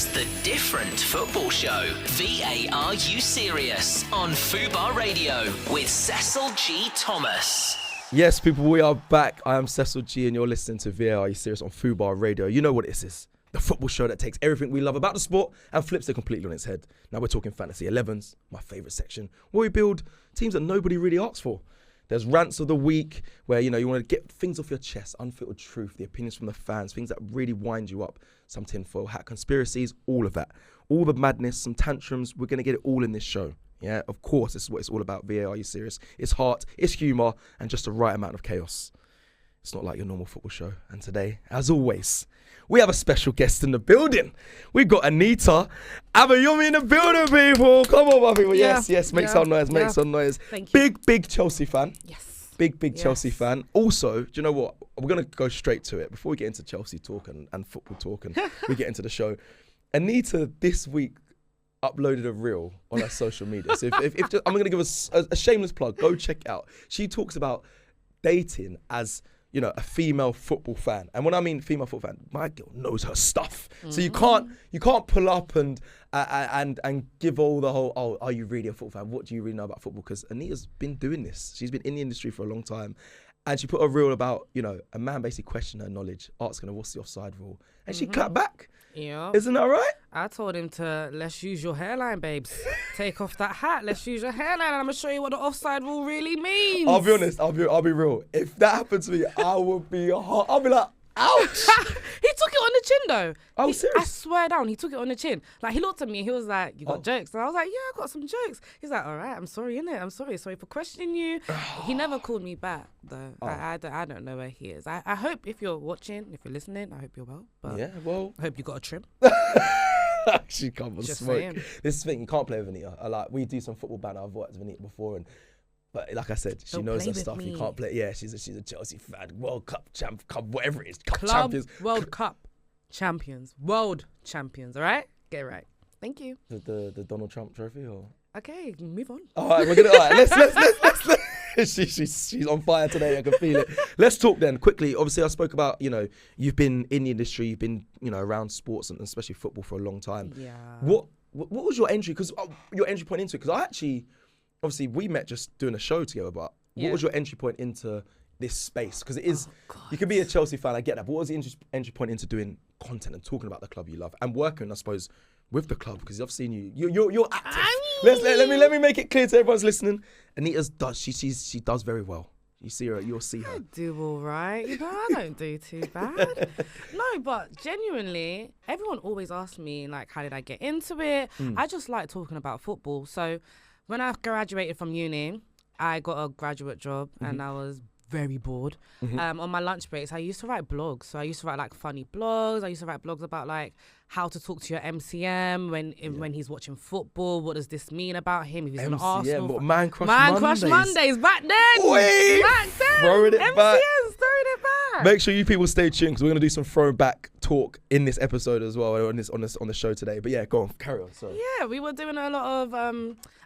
It's the different football show, VAR You Serious, on FUBAR Radio with Cecil G. Thomas. Yes, people, we are back. I am Cecil Jee and you're listening to VAR You Serious on FUBAR Radio. You know what this is. The football show that takes everything we love about the sport and flips it completely on its head. Now we're talking Fantasy 11s, my favourite section, where we build teams that nobody really asks for. There's Rants of the Week, where, you want to get things off your chest, unfiltered truth, the opinions from the fans, things that really wind you up, some tinfoil hat conspiracies, all of that. All the madness, some tantrums, we're going to get it all in this show. Yeah, of course, this is what it's all about. VAR You Serious. It's heart, it's humour, and just the right amount of chaos. It's not like your normal football show. And today, as always, we have a special guest in the building. We've got Anita Abayomi in the building, people. Come on, my people. Yes, make some noise, make some noise. Thank you. Big Chelsea fan. Yes. Big Chelsea fan. Also, do you know what? We're going to go straight to it. Before we get into Chelsea talk and football talk and we get into the show, Anita this week uploaded a reel on her social media. So if I'm going to give us a shameless plug, go check it out. She talks about dating as a female football fan. And when I mean female football fan, my girl knows her stuff. Mm-hmm. So you can't pull up and give all the whole, are you really a football fan? What do you really know about football? Because Anita's been doing this. She's been in the industry for a long time. And she put a reel about, a man basically questioning her knowledge, asking her what's the offside rule. And she clapped back. Yeah. Isn't that right? I told him let's use your hairline, babes. Take off that hat. Let's use your hairline and I'm going to show you what the offside rule really means. I'll be honest. I'll be real. If that happened to me, I would be I'll be like, ouch. He took it on the chin though. Oh, serious? I swear down, he took it on the chin. Like, he looked at me and he was like, you got jokes? And I was like, yeah, I got some jokes. He's like, all right, I'm sorry, innit? I'm sorry for questioning you. He never called me back though. I don't know where he is. I hope if you're watching, if you're listening, I hope you're well. But yeah, well. I hope you got a trim. She can't Just smoke. saying. This is the thing, you can't play with Anita. We do some football banter. I've worked with Anita before but like I said, she knows her stuff. You can't play. Yeah, she's a Chelsea fan. World Cup cup, whatever it is. Champions. World Cup champions. World champions. All right? Get it right. Thank you. The Donald Trump trophy or? Okay, move on. All right, we're gonna. All right, let's. She's on fire today. I can feel it. Let's talk then quickly. Obviously, I spoke about you've been in the industry, you've been around sports and especially football for a long time. Yeah. What was your entry? Because your entry point into it. Because I actually. Obviously, we met just doing a show together, but what was your entry point into this space? Because it is, you can be a Chelsea fan, I get that, but what was the entry point into doing content and talking about the club you love and working, I suppose, with the club? Because I've seen you're active. Let me make it clear to everyone's listening. Anita she does very well. You see her, you'll see her. I do all right. I don't do too bad. No, but genuinely, everyone always asks me, like, how did I get into it? I just like talking about football. So when I graduated from uni, I got a graduate job and I was very bored. On my lunch breaks, I used to write blogs. So I used to write like funny blogs. I used to write blogs about like how to talk to your MCM when he's watching football. What does this mean about him? If he's an Arsenal. What, Man Crush Mondays back then. Wait, back then. Throwing it MCM's back. throwing it back. Make sure you people stay tuned because we're gonna do some throwback talk in this episode as well on the show today. But yeah, go on, carry on. Sorry. Yeah, we were doing a lot of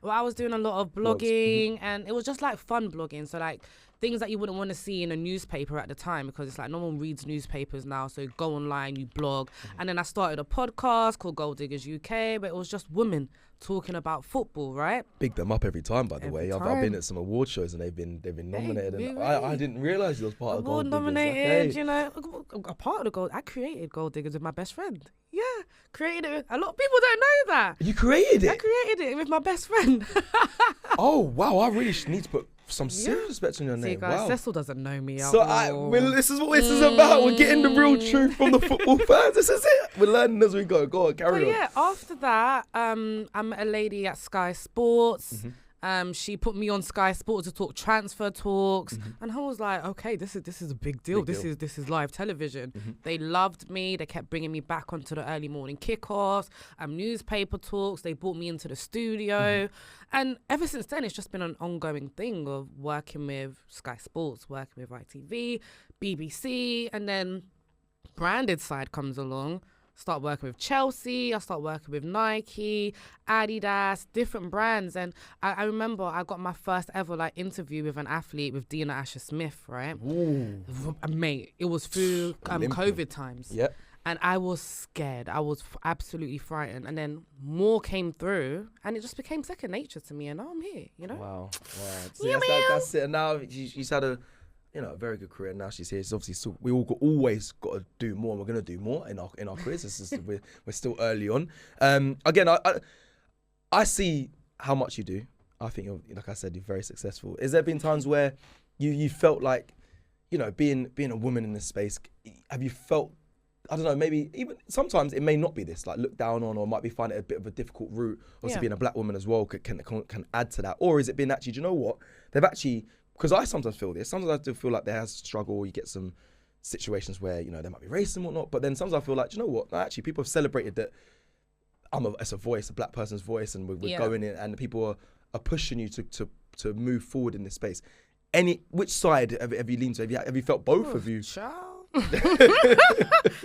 I was doing a lot of blogging and it was just like fun blogging. So like things that you wouldn't want to see in a newspaper at the time because it's like no one reads newspapers now. So you go online, you blog. And then I started a podcast called Gold Diggers UK, but it was just women talking about football, right? Big them up every time, by the way. I've been at some award shows and they've been nominated. And I didn't realise it was part of Gold Diggers. Nominated, a part of the Gold. I created Gold Diggers with my best friend. Yeah, created it. A lot of people don't know that. You created it? I created it with my best friend. Oh, wow. I really need to put some serious respect on your name. See, guys, wow. Cecil doesn't know me. So this is what this is about. We're getting the real truth from the football fans. This is it. We're learning as we go. Go on, carry on. Yeah, after that, I met a lady at Sky Sports. She put me on Sky Sports to talk transfer talks, and I was like, okay, this is a big deal. This is live television. They loved me. They kept bringing me back onto the early morning kickoffs, newspaper talks. They brought me into the studio, and ever since then, it's just been an ongoing thing of working with Sky Sports, working with ITV, BBC, and then branded side comes along. Start working with Chelsea, I start working with Nike, Adidas, different brands. And I remember I got my first ever interview with an athlete with Dina Asher Smith, right? Ooh. Mate, it was through COVID times. Yep. And I was scared. I was absolutely frightened. And then more came through, and it just became second nature to me. And now I'm here, Wow. See, that's it. And now she's had a very good career. Now she's here. She's obviously we always got to do more. And we're going to do more in our careers. We're still early on. Again, I see how much you do. I think like I said, you're very successful. Has there been times where you felt like, being a woman in this space, have you felt, I don't know, maybe even sometimes it may not be this, like looked down on, or might be finding it a bit of a difficult route. Obviously, being a black woman as well can add to that. Or is it been actually, do you know what? They've actually, because I sometimes feel this, sometimes I do feel like there has struggle. You get some situations where, there might be racism and whatnot, but then sometimes I feel like, do you know what? No, actually, people have celebrated that it's a voice, a black person's voice, and we're going in, and people are pushing you to move forward in this space. Which side have you leaned to? Have you felt both of you? Child.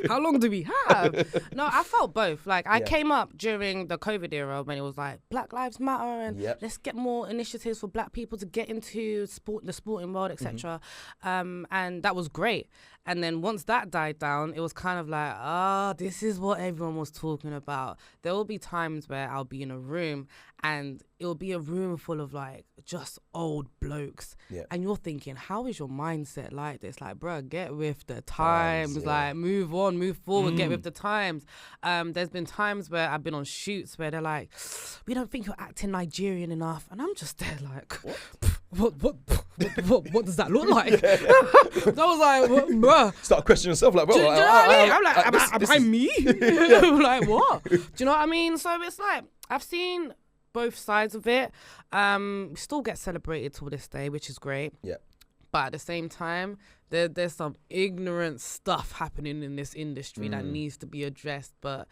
How long do we have? No, I felt both. Like I came up during the COVID era when it was like Black Lives Matter and let's get more initiatives for black people to get into the sporting world, etc. And that was great. And then once that died down, it was kind of like, this is what everyone was talking about. There will be times where I'll be in a room and it will be a room full of like just old blokes. Yeah. And you're thinking, how is your mindset like this? Like, bro, get with the times. Like, move on, move forward, get with the times. There's been times where I've been on shoots where they're like, we don't think you're acting Nigerian enough. And I'm just there like, what does that look like? I was like, bruh. Start questioning yourself, like, bro. Do you know what I mean? I'm like, am I me? I'm like, what? Do you know what I mean? So it's like, I've seen both sides of it. Still get celebrated till this day, which is great. Yeah. But at the same time, there's some ignorant stuff happening in this industry that needs to be addressed. But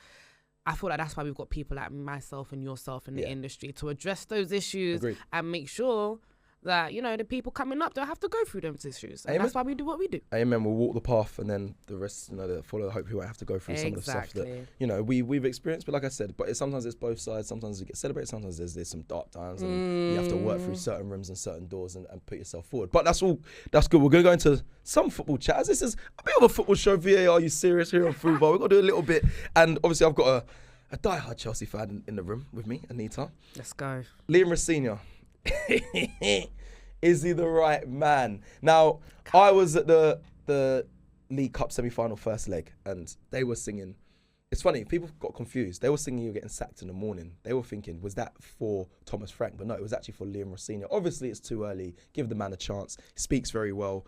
I feel like that's why we've got people like myself and yourself in the industry to address those issues and make sure that, the people coming up don't have to go through those issues. And that's why we do what we do. Amen. We'll walk the path, and then the rest, that follow the hope, we won't have to go through some of the stuff that, we've experienced. But like I said, sometimes it's both sides. Sometimes you get celebrated. Sometimes there's some dark times, and you have to work through certain rooms and certain doors and put yourself forward. But that's good. We're going to go into some football chat. This is a bit of a football show. VAR You Serious here on FUBAR. We've got to do a little bit. And obviously I've got a diehard Chelsea fan in the room with me, Anita. Let's go. Liam Rosenior. Is he the right man? Now, I was at the League Cup semi-final first leg, and they were singing. It's funny, people got confused. They were singing "You're Getting Sacked" in the morning. They were thinking, was that for Thomas Frank? But no, it was actually for Liam Rosenior. Obviously, it's too early. Give the man a chance. He speaks very well.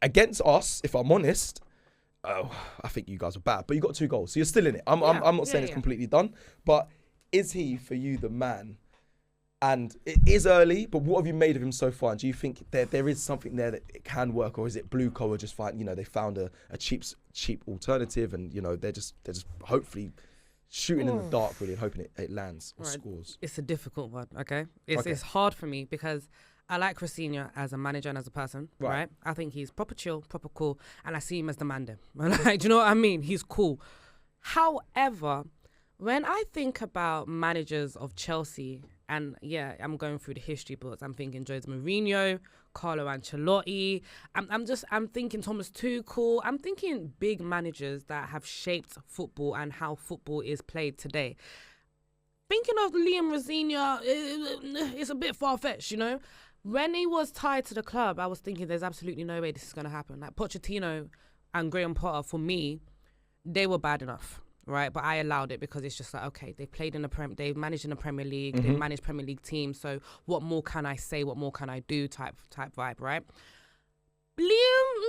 Against us, if I'm honest, I think you guys were bad. But you got 2 goals, so you're still in it. I'm not saying it's completely done. But is he, for you, the man? And it is early, but what have you made of him so far? And do you think there is something there that it can work, or is it BlueCo or just they found a cheap alternative, and they're just hopefully shooting in the dark, really, and hoping it lands or scores? It's a difficult one, okay? It's hard for me because I like Rosenior as a manager and as a person, right? I think he's proper chill, proper cool, and I see him as the man there. Do you know what I mean? He's cool. However, when I think about managers of Chelsea, and I'm going through the history books, I'm thinking Jose Mourinho, Carlo Ancelotti, I'm thinking Thomas Tuchel, I'm thinking big managers that have shaped football and how football is played today. Thinking of Liam Rosenior, it's a bit far-fetched, When he was tied to the club, I was thinking there's absolutely no way this is going to happen. Like Pochettino and Graham Potter, for me, they were bad enough. Right, but I allowed it because it's just like, okay, they played in they've managed in the Premier League, they've managed Premier League teams, so what more can I say, what more can I do type vibe, right? Liam,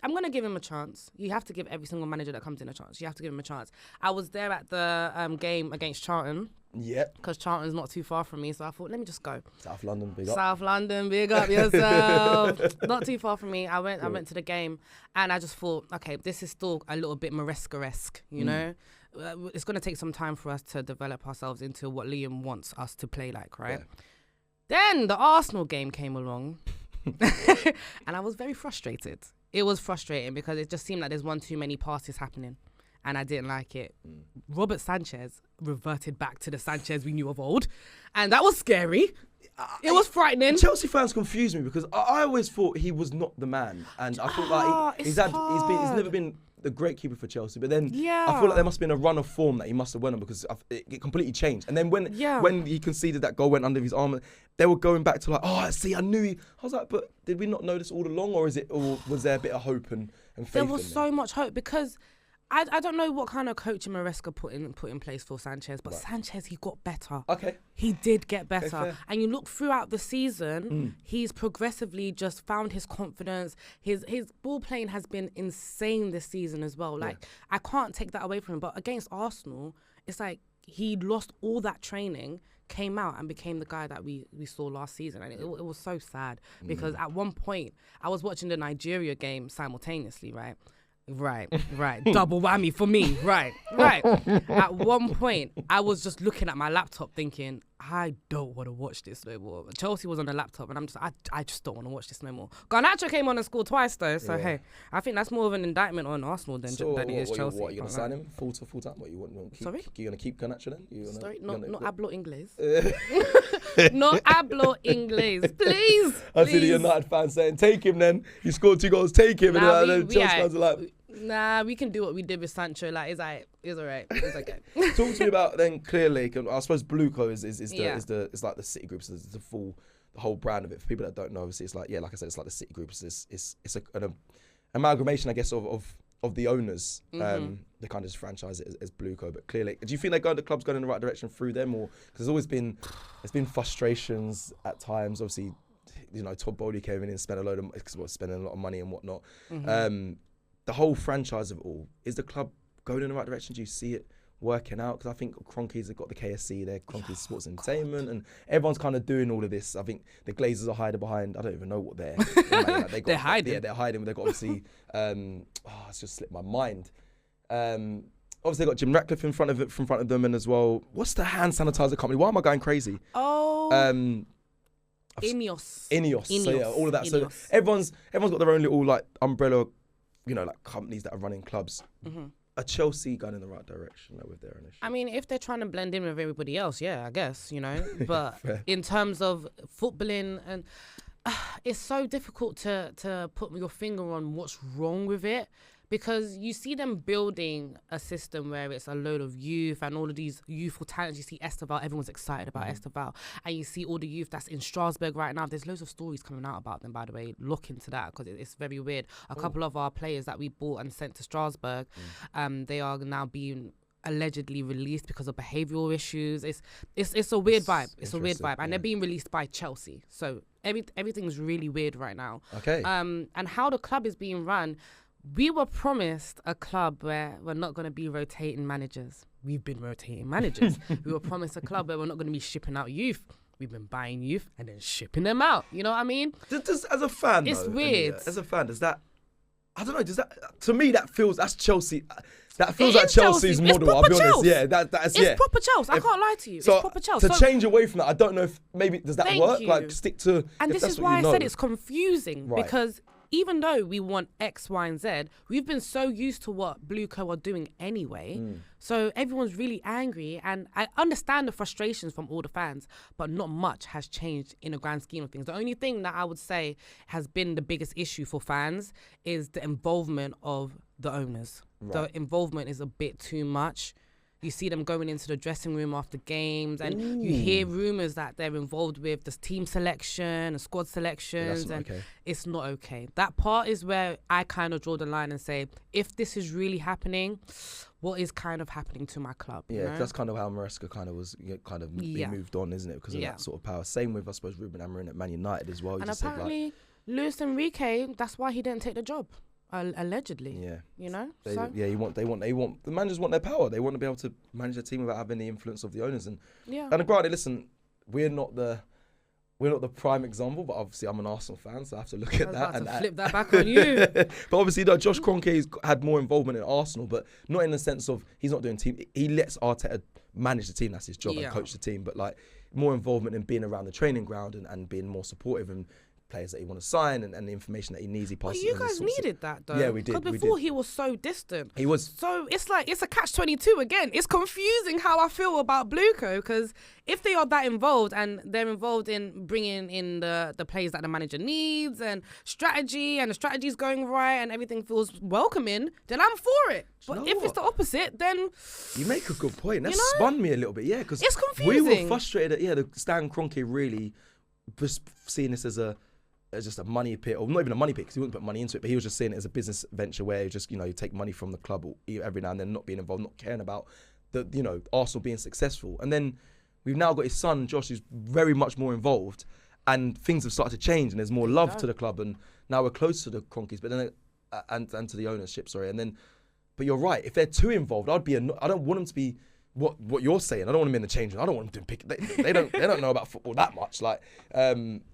I'm going to give him a chance. You have to give every single manager that comes in a chance. You have to give him a chance. I was there at the game against Charlton. Yep. Because Charlton's not too far from me, so I thought, let me just go. South London, big up. South London, big up yourself. Not too far from me. I went to the game, and I just thought, okay, this is still a little bit Maresca-esque, It's going to take some time for us to develop ourselves into what Liam wants us to play like, right? Yeah. Then the Arsenal game came along, and I was very frustrated. It was frustrating because it just seemed like there's one too many passes happening. and I didn't like it. Robert Sanchez reverted back to the Sanchez we knew of old, and that was scary. It was frightening. Chelsea fans confuse me because I always thought he was not the man, and I feel like he's never been the great keeper for Chelsea. But then I feel like there must have been a run of form that he must have went on because it completely changed. And then when he conceded that goal, went under his arm, they were going back to like, oh, see, I knew he. I was like, but did we not know this all along, or was there a bit of hope and faith? There was so much hope because. I don't know what kind of coaching Maresca put in place for Sanchez, but Sanchez, he got better. Okay. He did get better. Okay, and you look throughout the season, he's progressively just found his confidence. His ball playing has been insane this season as well. Like, I can't take that away from him. But against Arsenal, it's like he lost all that training, came out and became the guy that we saw last season. And it was so sad because at one point, I was watching the Nigeria game simultaneously, right? Right. Double whammy for me. Right. At one point, I was just looking at my laptop thinking, I don't want to watch this no more. Chelsea was on the laptop and I just don't want to watch this no more. Garnacho came on and scored twice though, so hey, I think that's more of an indictment on Arsenal than it is Chelsea. What, are you going to sign him full time? What, you want keep, Sorry? You're going to keep Garnacho then? Sorry, no hablo inglés. No hablo inglés, please. I see the United fans saying, take him then. You scored 2 goals, take him. And then Chelsea fans are like... Nah, we can do what we did with Sancho. Like, it's alright. It's okay. Talk to me about then Clear Lake. I suppose BlueCo is like the City Group. So it's the whole brand of it. For people that don't know, obviously it's like I said, it's like the City Group. It's an amalgamation, I guess, of the owners. They kind of just franchise it as BlueCo. But Clear Lake, do you think the club's going in the right direction through them, or because there's been frustrations at times? Obviously, Todd Bowley came in and spending a lot of money and whatnot. The whole franchise of it all, is the club going in the right direction? Do you see it working out? Because I think Kroenkes have got the KSC there, Kroenkes Sports Entertainment, and everyone's kind of doing all of this. I think the Glazers are hiding behind, I don't even know what they're they're hiding. Yeah, they're hiding. They've got obviously, it's just slipped my mind. Obviously, they've got Jim Ratcliffe in front of them, and as well, what's the hand sanitizer company? Why am I going crazy? Ineos. So yeah, all of that. Ineos. So everyone's got their own little like umbrella, like companies that are running clubs. Are Chelsea going in the right direction with their initiative? I mean, if they're trying to blend in with everybody else, yeah, I guess, But in terms of footballing, and it's so difficult to put your finger on what's wrong with it. Because you see them building a system where it's a load of youth and all of these youthful talents. You see Esteval, everyone's excited about Esteval. And you see all the youth that's in Strasbourg right now. There's loads of stories coming out about them, by the way. Look into that because it's very weird. A couple of our players that we bought and sent to Strasbourg, they are now being allegedly released because of behavioural issues. It's a weird vibe. It's a weird vibe. And they're being released by Chelsea. So everything's really weird right now. Okay. And how the club is being run... We were promised a club where we're not going to be rotating managers. We've been rotating managers. We were promised a club where we're not going to be shipping out youth. We've been buying youth and then shipping them out. You know what I mean? As a fan, it's weird. As a fan, does that... I don't know. Does that... To me, that's Chelsea... That feels like Chelsea's model. I'll be honest. Yeah, that's it's proper Chelsea. I can't lie to you. So it's proper Chelsea. To change away from that, I don't know if maybe does that work? You. Like stick to. And this is why I said it's confusing because even though we want X, Y, and Z, we've been so used to what BlueCo are doing anyway. So everyone's really angry, and I understand the frustrations from all the fans, but not much has changed in the grand scheme of things. The only thing that I would say has been the biggest issue for fans is the involvement of the owners. The involvement is a bit too much. You see them going into the dressing room after games, and you hear rumours that they're involved with the team selection and squad selections, it's not okay. That part is where I kind of draw the line and say, if this is really happening, what is kind of happening to my club? Yeah, you know? That's kind of how Maresca kind of was being moved on, isn't it? Because of that sort of power. Same with, I suppose, Ruben Amorim at Man United as well. And apparently, Luis Enrique, that's why he didn't take the job. Allegedly, you know. They want the managers want their power. They want to be able to manage their team without having the influence of the owners. And granted, listen, we're not the prime example, but obviously I'm an Arsenal fan, so I have to look at that and flip that back on you. But obviously, Josh Kroenke's had more involvement in Arsenal, but not in the sense of he's not doing team. He lets Arteta manage the team. That's his job and coach the team. But like more involvement in being around the training ground and being more supportive and players that he want to sign and the information that he needs. He But passes. you guys needed that though. Yeah, we did. Because before he was so distant. He was. So it's like, it's a catch-22 again. It's confusing how I feel about BlueCo, because if they are that involved and they're involved in bringing in the players that the manager needs and strategy, and the strategy's going right and everything feels welcoming, then I'm for it. But if it's the opposite, then... You make a good point. That spun me a little bit, yeah, because it's confusing. We were frustrated the Stan Kroenke really was seeing this as just a money pit, or not even a money pit because he wouldn't put money into it, but he was just seeing it as a business venture where you just, you take money from the club every now and then, not being involved, not caring about Arsenal being successful. And then we've now got his son, Josh, who's very much more involved, and things have started to change and there's more love to the club, and now we're close to the Kroenkes, but then and to the ownership, and then, but you're right, if they're too involved, I don't want them to be what you're saying. I don't want them in the change room. I don't want them to pick. They don't know about football that much.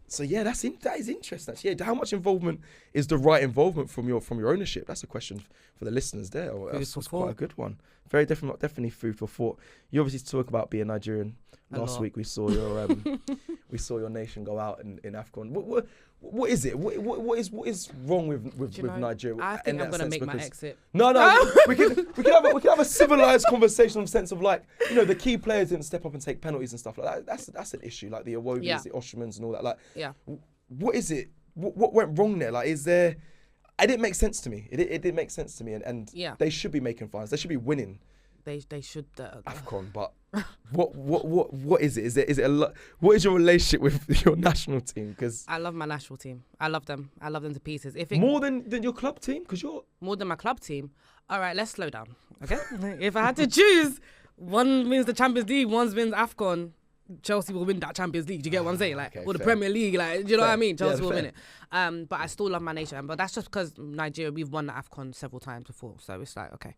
So yeah, that is interesting. Actually, yeah, how much involvement is the right involvement from your ownership? That's a question for the listeners there. That's quite a good one. Very definitely food for thought. You obviously talk about being Nigerian. Last week we saw your nation go out in AFCON. What is it? What is wrong with Nigeria? I think I'm gonna make my exit. No, we can have a civilized conversation in the sense of the key players didn't step up and take penalties and stuff like that. That's an issue. Like the Iwobis, the Oshmans, and all that. What is it? What went wrong there? Is there? It didn't make sense to me. It didn't make sense to me, and they should be making finals. They should be winning. They should AFCON, but what is it? Is it a lot? What is your relationship with your national team? Because I love my national team. I love them. I love them to pieces. More than your club team, because you're more than my club team. All right, let's slow down. Okay, if I had to choose, one wins the Champions League, one wins AFCON. Chelsea will win that Champions League. Do you get what I'm saying? Or the Premier League. Do you know what I mean? Chelsea will win it. But I still love my nation. But that's just because Nigeria, we've won the AFCON several times before. So it's okay.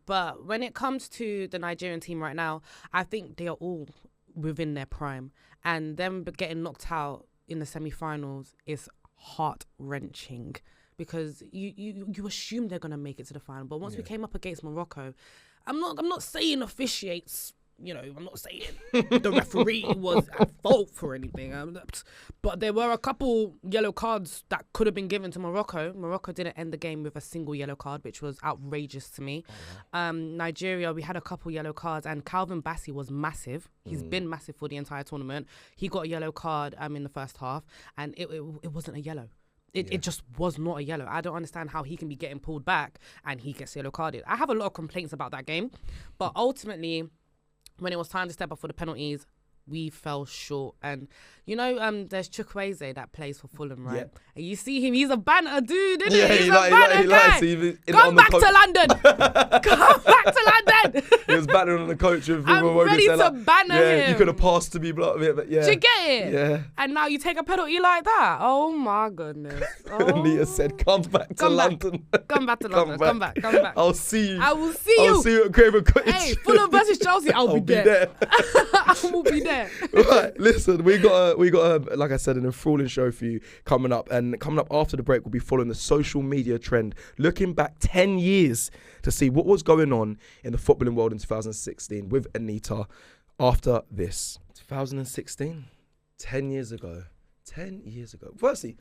But when it comes to the Nigerian team right now, I think they are all within their prime. And them getting knocked out in the semi-finals is heart-wrenching. Because you assume they're going to make it to the final. But once we came up against Morocco, I'm not saying officiates... I'm not saying the referee was at fault for anything, but there were a couple yellow cards that could have been given to Morocco. Morocco didn't end the game with a single yellow card, which was outrageous to me. Nigeria, we had a couple yellow cards, and Calvin Bassey was massive. He's been massive for the entire tournament. He got a yellow card in the first half, and it wasn't a yellow. It just was not a yellow. I don't understand how he can be getting pulled back and he gets yellow carded. I have a lot of complaints about that game, but ultimately, when it was time to step up for the penalties, we fell short. And there's Chukwueze that plays for Fulham, right? Yeah. And you see him, he's a banter dude, isn't he? He's a banter guy. Come back to London. Come back to London. He was bantering on the coach of I'm ready to banter him. You could have passed to me, but yeah. Do you get it? Yeah. And now you take a penalty like that. Oh my goodness. Anita said, come back to London. Come back to London. Come back. I'll see you. I will see you. I'll see you at Craven Cottage. Hey, Fulham versus Chelsea, I'll be there. I will be there. Right, listen, we got a, like I said, an enthralling show for you coming up, and coming up after the break, we'll be following the social media trend, looking back 10 years to see what was going on in the footballing world in 2016 with Anita. After this, 2016, 10 years ago. Firstly,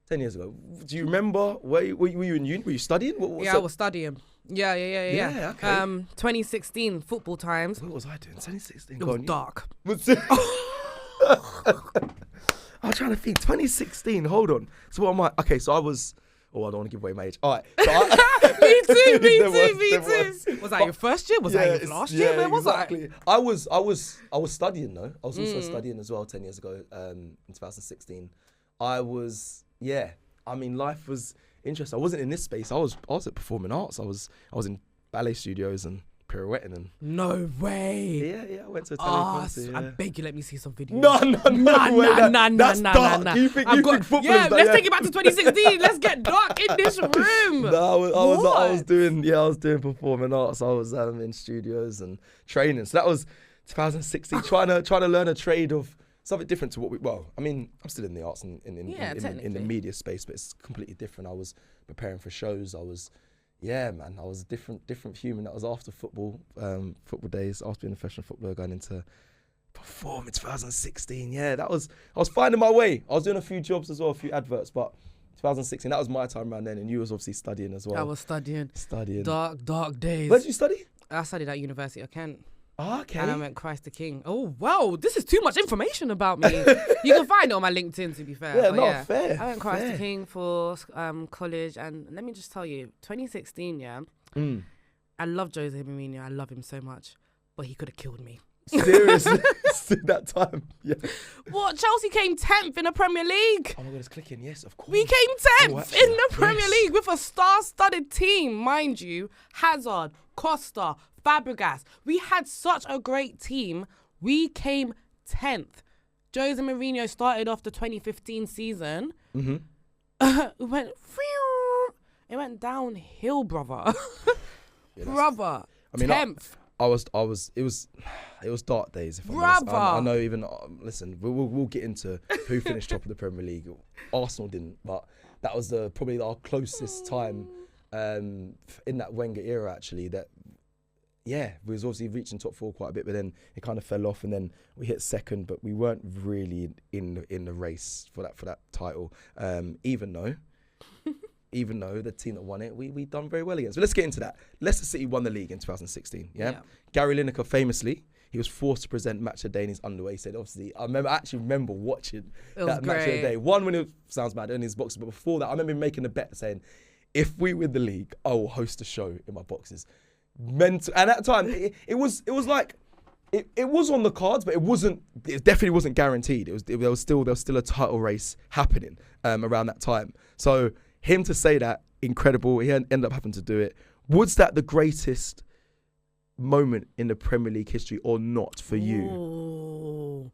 10 years ago. Do you remember were you in uni? Were you studying? I was studying. Yeah. Yeah, okay. 2016 football times. What was I doing? 2016. It was dark. I'm trying to think. 2016. Hold on. So what am I? Okay, so I was. Oh, I don't want to give away my age. All right. So me too. Was that your first year? Was that your last year? Where was exactly. I was studying though. I was also studying as well 10 years ago. In 2016, I was. Yeah. I mean, life was interesting. I wasn't in this space. I was at performing arts. I was in ballet studios and pirouetting and. No way. Yeah. I went to a talent I beg you, let me see some videos. No. That's dark. You think football? Yeah, let's take it back to 2016. Let's get dark in this room. No, I was doing performing arts. I was in studios and training. So that was 2016. trying to learn a trade of something different to what I'm still in the arts and in the media space, but it's completely different. I was preparing for shows. I was a different human. That was after football days, after being a professional footballer, going into perform in 2016. Yeah, I was finding my way. I was doing a few jobs as well, a few adverts, but 2016, that was my time around then, and you was obviously studying as well. I was studying. Studying. Dark days. Where did you study? I studied at University of Kent. Oh, okay. And I went Christ the King. Oh, wow. This is too much information about me. You can find it on my LinkedIn, to be fair. Yeah, fair. I went Christ the King for college. And let me just tell you, 2016, I love Jose Mourinho. I love him so much. But he could have killed me. Seriously? That time? Yeah. What? Chelsea came 10th in the Premier League. Oh my God, it's clicking. Yes, of course. We came 10th in the Premier League with a star-studded team, mind you. Hazard, Costa, Fabregas. We had such a great team. We came 10th. Jose Mourinho started off the 2015 season. It went downhill, brother. Brother. I mean, 10th. It was dark days. If I'm honest. I know. Even listen, we'll get into who finished top of the Premier League. Arsenal didn't, but that was probably our closest time in that Wenger era. Actually, we was obviously reaching top four quite a bit, but then it kind of fell off, and then we hit second, but we weren't really in the race for that title. Even though the team that won it, we done very well against. But let's get into that. Leicester City won the league in 2016. Yeah. Gary Lineker famously, he was forced to present Match of the Day in his underwear. He said, obviously, I actually remember watching that Match of the Day. One, when it sounds mad, in his boxes, but before that, I remember him making a bet saying, if we win the league, I will host a show in my boxes. Mental. And at the time, it was like, it was on the cards, but it definitely wasn't guaranteed. There was still a title race happening around that time. So him to say that, incredible. He ended up having to do it. Was that the greatest moment in the Premier League history or not for you? Ooh.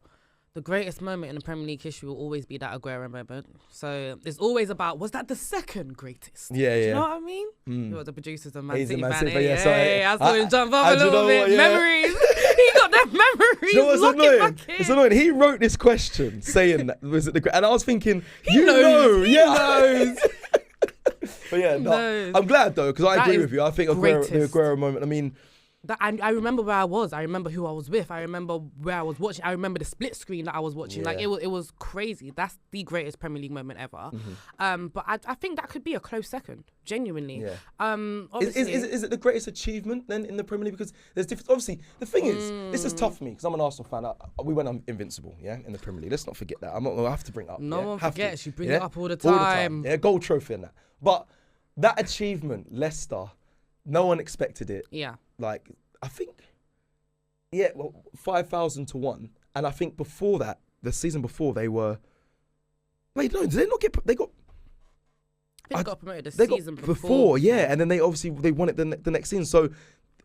The greatest moment in the Premier League history will always be that Aguero moment. So it's always about, was that the second greatest? Yeah. Do you know what I mean? You know, the producers of Man City fan. I saw him jump up a little bit. Memories. He got them memories. You know what's annoying? It's annoying. He wrote this question saying that, was it the and I was thinking, he knows. But yeah, no, I'm glad though, because I agree with you. I think the Aguero moment, I mean, I remember where I was. I remember who I was with. I remember where I was watching. I remember the split screen that I was watching. Like it was crazy. That's the greatest Premier League moment ever. But I think that could be a close second. Genuinely. Yeah. Is it the greatest achievement then in the Premier League? Because there's different. Obviously, the thing is, this is tough for me because I'm an Arsenal fan. We went invincible, in the Premier League. Let's not forget that. I have to bring it up. No one forgets. You bring it up all the time. Yeah, gold trophy and that. But that achievement, Leicester, no one expected it. Yeah. Like, I think, 5,000 to 1. And I think before that, the season before, they were... Wait, no, did they not get... They got... They got promoted the season before. Yeah, and then they won it the next season. So,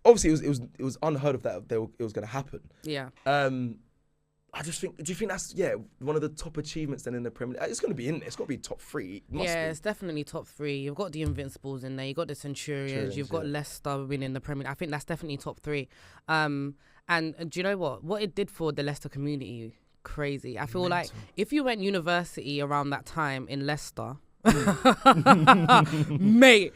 obviously, it was unheard of that it was going to happen. Yeah. I just think, do you think that's, one of the top achievements then in the Premier League? It's going to be in there. It's got to be top 3. It's definitely top 3. You've got the Invincibles in there. You've got the Centurions. You've got Leicester winning the Premier League. I think that's definitely top 3. And do you know what? What it did for the Leicester community, crazy. I feel like if you went university around that time in Leicester... mate,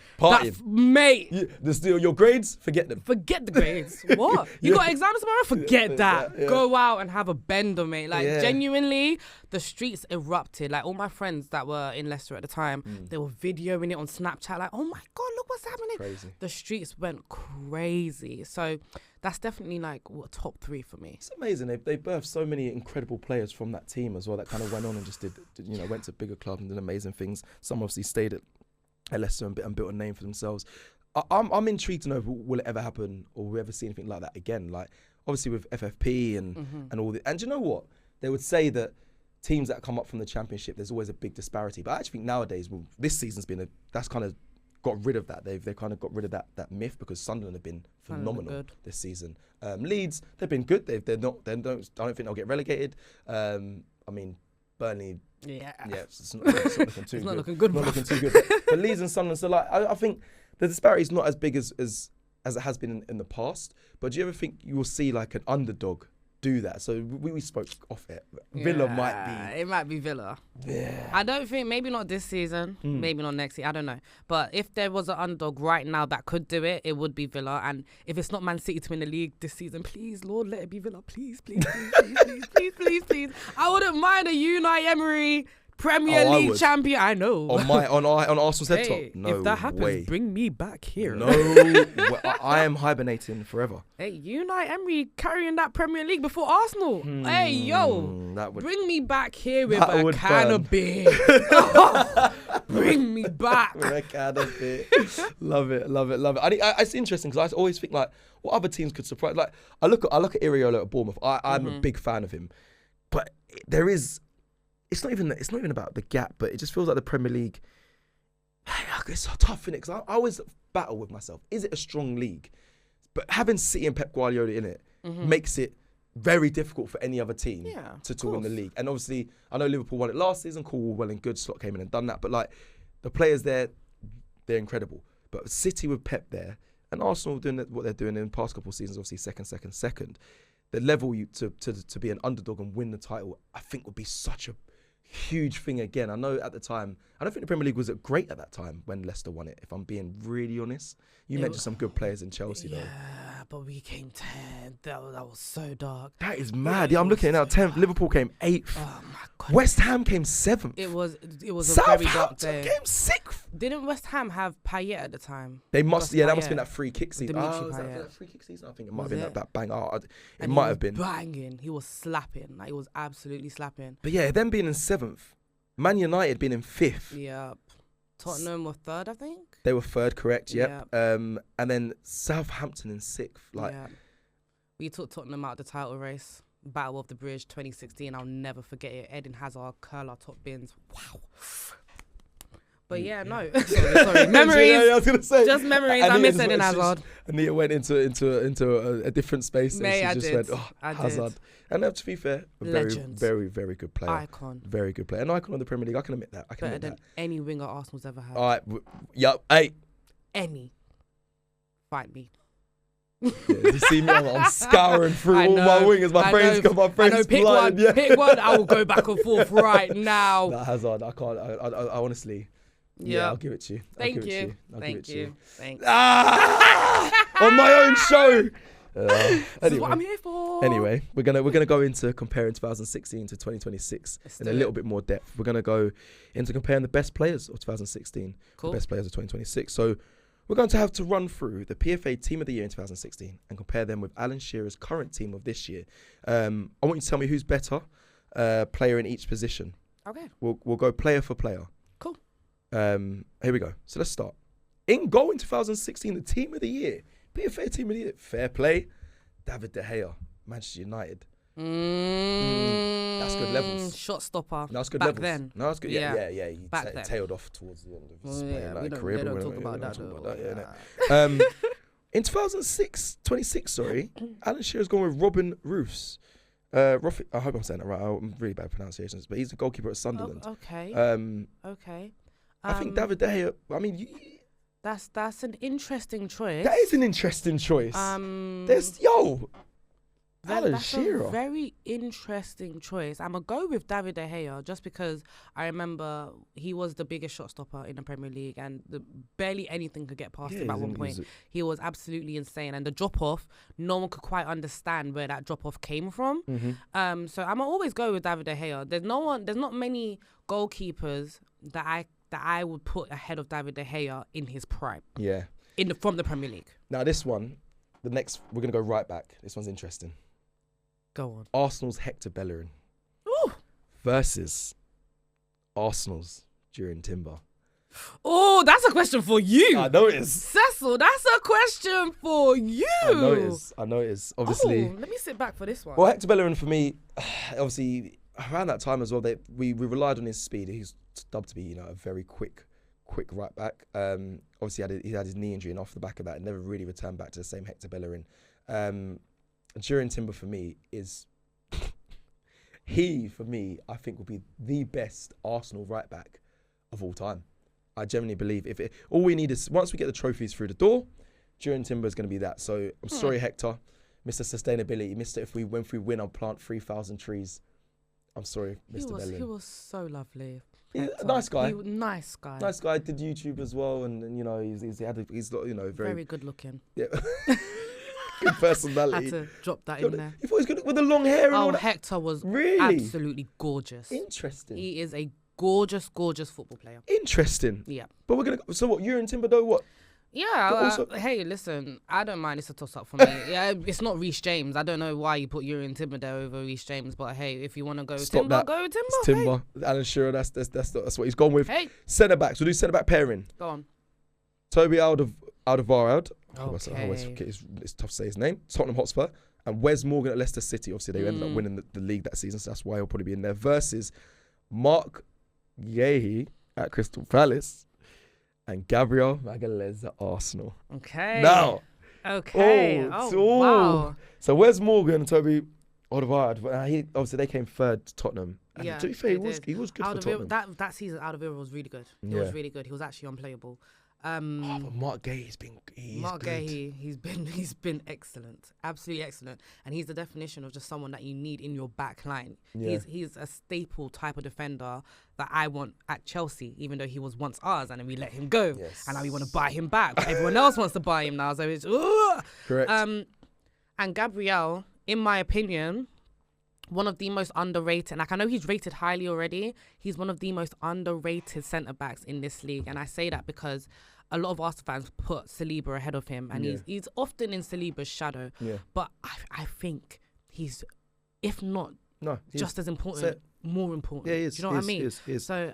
your grades, forget them. Forget the grades. What? You got exams tomorrow? Forget that. Go out and have a bender, mate. Like genuinely, the streets erupted. Like all my friends that were in Leicester at the time, they were videoing it on Snapchat. Like, oh my God, look what's happening. Crazy. The streets went crazy. So that's definitely like top 3 for me. It's amazing. They birthed so many incredible players from that team as well that kind of went on and just went to bigger clubs and did amazing things. Some obviously stayed at Leicester and built a name for themselves. I'm intrigued to know, will it ever happen or will we ever see anything like that again? Like obviously with FFP and all that. And do you know what? They would say that teams that come up from the Championship, there's always a big disparity. But I actually think nowadays, this season's that's kind of got rid of that. They've kind of got rid of that myth because Sunderland have been phenomenal this season. Leeds, they've been good. I don't think they'll get relegated. I mean, Burnley. It's not looking too good. Not looking good. Not looking too good. But Leeds and Sunderland. So like, I think the disparity is not as big as it has been in the past. But do you ever think you will see like an underdog do that. So we spoke off it. Villa might be. It might be Villa. Yeah. I don't think, maybe not this season, maybe not next year, I don't know. But if there was an underdog right now that could do it, it would be Villa. And if it's not Man City to win the league this season, please, Lord, let it be Villa. Please, please, please, please, please, please, please, please. I wouldn't mind a Unai Emery Premier League champion. I know. On Arsenal's head top. No if that happens, way. bring me back here. No, I am hibernating forever. Hey, Unai Emery carrying that Premier League before Arsenal. Hey, yo, bring me back here with a can of beer. Bring me back. With a can of beer. Love it, love it, love it. It's interesting because I always think like what other teams could surprise. Like I look at Iraola at Bournemouth. I'm a big fan of him, but there is. It's not even about the gap, but it just feels like the Premier League. It's so tough, innit? Because I always battle with myself. Is it a strong league? But having City and Pep Guardiola in it makes it very difficult for any other team to win the league. And obviously, I know Liverpool won it last season. Cool, well and good. Slot came in and done that. But like the players there, they're incredible. But City with Pep there, and Arsenal doing what they're doing in the past couple of seasons, obviously second. The level to be an underdog and win the title, I think would be such a huge thing again. I know at the time, I don't think the Premier League was great at that time when Leicester won it, if I'm being really honest. You mentioned some good players in Chelsea though. Yeah, but we came 10th. That was so dark. That is mad. Yeah, I'm looking at it now. 10th. Liverpool came 8th. Oh my God. West Ham came 7th. It was a very dark day. Southampton came 6th. Didn't West Ham have Payet at the time? They must. Yeah, that must have been that free kick season. Dimitri Was Payet. that free kick season? I think it might have been that bang. It might have been. Banging. He was slapping. Like, he was absolutely slapping. But yeah, them being in 7th. Man United being in 5th. Yep. Tottenham were 3rd, I think. They were 3rd, correct? Yep. And then Southampton in 6th. Like, we took Tottenham out of the title race. Battle of the Bridge 2016. I'll never forget it. Eden Hazard, curler, top bins. Wow. But yeah, no. sorry. Memories. I was gonna say. Just memories. I miss Eden Hazard. Anita went into a different space. Mate, and she just went, Hazard. Did. And to be fair, a very, very good player. Icon. Very good player. An icon of the Premier League. I can admit that. Better than any winger Arsenal's ever had. All right. Yep. Hey. Any. Fight me. Yeah, you see me, I'm scouring through all my wingers. My friends got my friends pick blind. One, pick one. I will go back and forth right now. That Hazard, I can't. I honestly. Yeah, I'll give it to you. Thank you. Thanks. On my own show. This is what I'm here for. Anyway, we're gonna go into comparing 2016 to 2026 in a little bit more depth. We're gonna go into comparing the best players of 2016, the best players of 2026. So we're going to have to run through the PFA Team of the Year in 2016 and compare them with Alan Shearer's current team of this year. I want you to tell me who's better player in each position. Okay. We'll go player for player. Cool. Here we go. So let's start. In goal in 2016, the Team of the Year. PFA Team of the Year. Fair play. David De Gea, Manchester United. That's good levels. Shot stopper. No, that's good back levels. then. No, that's good. Yeah. He back then. Tailed off towards the end of his career. They don't talk about that. In 26, Alan Shearer's gone with Robin Roos. I hope I'm saying that right. I'm really bad at pronunciations, but he's the goalkeeper at Sunderland. Okay. Okay. I think David De Gea. I mean, that's an interesting choice. That is an interesting choice. Alan Shearer. A very interesting choice. I'm going to go with David De Gea just because I remember he was the biggest shot stopper in the Premier League and barely anything could get past him at one point. He was absolutely insane. And the drop-off, no one could quite understand where that drop-off came from. Mm-hmm. So I'm going to always go with David De Gea. There's not many goalkeepers that I would put ahead of David De Gea in his prime. Yeah. From the Premier League. Now this one, we're going to go right back. This one's interesting. Go on. Arsenal's Hector Bellerin versus Arsenal's Jurrien Timber. Oh, that's a question for you. I know it is. Cecil, that's a question for you. I know it is. Obviously. Let me sit back for this one. Well, Hector Bellerin for me, obviously, around that time as well, we relied on his speed. He's dubbed to be, a very quick right back. Obviously, he had his knee injury, and off the back of that, never really returned back to the same Hector Bellerin. Jurrien Timber for me is I think will be the best Arsenal right back of all time. I genuinely believe all we need is once we get the trophies through the door, Jurrien Timber is going to be that. So I'm sorry, Hector. Mr. Sustainability, Mr. If we win, I'll plant 3,000 trees. I'm sorry, Mr. Bellin. He was so lovely. Yeah, nice guy. Nice guy. Nice guy. Did YouTube as well, and you know he's very good looking. Yeah. Good personality. Had to drop that in there. You thought he was good with the long hair and all that? Hector was really absolutely gorgeous. Interesting. He is a gorgeous football player. Interesting. Yeah. But we're gonna. So what? You're in Timberdo. What? Yeah. Hey, listen. I don't mind. It's a toss up for me. Yeah. It's not Reece James. I don't know why you put Yuri and Timberdo over Reece James. But hey, if you want to go Timber, go Timber. It's Timber. Hey. Alan Shearer. That's what he's gone with. Hey. Centre backs. We'll do centre back pairing. Go on. Toby Alderweireld. Okay. It's tough to say his name. Tottenham Hotspur. And Wes Morgan at Leicester City. Obviously, they ended up winning the league that season, so that's why he'll probably be in there. Versus Mark Guehi at Crystal Palace and Gabriel Magalhaes at Arsenal. Okay. Now. Okay. Wow. So Wes Morgan and Toby Alderweireld, obviously they came third to Tottenham. And yeah, to be fair, he was good for Tottenham. That season, Alderweireld was really good. He was really good. He was actually unplayable. But Mark Guehi, he's been excellent, absolutely excellent, and he's the definition of just someone that you need in your back line. Yeah. He's a staple type of defender that I want at Chelsea, even though he was once ours, and then we let him go, and now we want to buy him back. But everyone else wants to buy him now, so it's correct. And Gabriel, in my opinion, one of the most underrated, like I know he's rated highly already, he's one of the most underrated centre-backs in this league. And I say that because a lot of Arsenal fans put Saliba ahead of him, and he's often in Saliba's shadow. Yeah. But I think he's, if not just as important, more important. Yeah, he is. Do you know what I mean?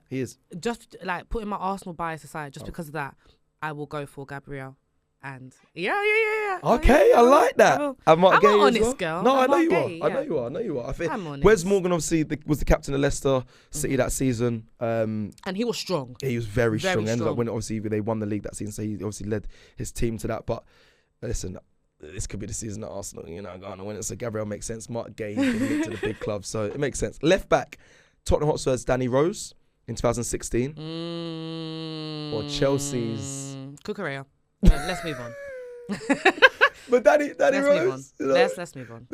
He is. Just like putting my Arsenal bias aside, just because of that, I will go for Gabriel. And yeah. Okay, I like that. I'm an honest girl. No, I know you are. I think Wes Morgan obviously was the captain of Leicester City that season. And he was strong. He was very strong. Ended up winning. Obviously, they won the league that season, so he obviously led his team to that. But listen, this could be the season at Arsenal. Going to win it. So Gabriel makes sense. Mark Guehi can link to the big club, so it makes sense. Left back, Tottenham Hotspur's Danny Rose in 2016, or Chelsea's Cucurella. Let's move on. But Danny Rose, let's move on.